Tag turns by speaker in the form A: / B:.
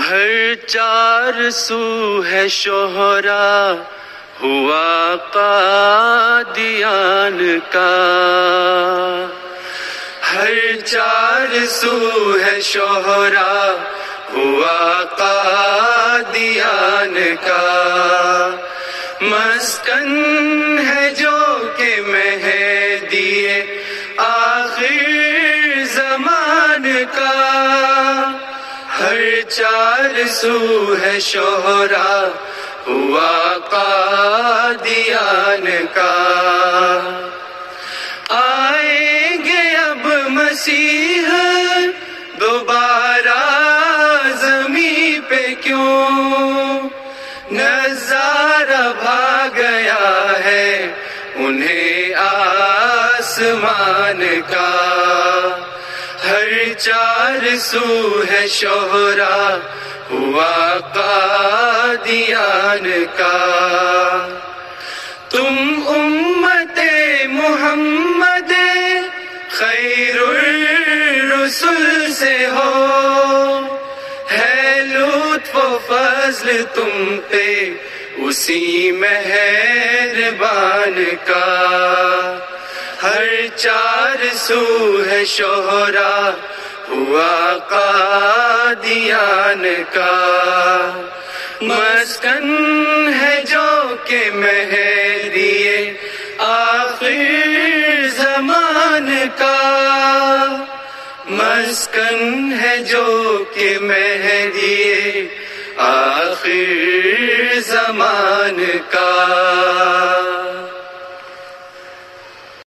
A: ہر چار سو ہے شہرا ہوا قادیان کا، ہر چار سو ہے شہرا ہوا قادیان کا، مسکن ہے جو کہ مہدی آخر زمان کا، ہر چار سو ہے شہرا ہوا قادیان کا، آئیں گے اب مسیح دوبارہ زمین پہ کیوں، نظارہ بھا گیا ہے انہیں آسمان کا، ہر چار سو ہے شہرا ہوا قادیان کا، تم امت محمد خیر الرسل سے ہو، ہے لطف و فضل تم پہ اسی مہربان کا، ہر چار سو ہے شہرا ہوا قادیان کا، مسکن ہے جو کہ مہدی آخر زمان کا، مسکن ہے جو کہ مہدی آخر زمان کا۔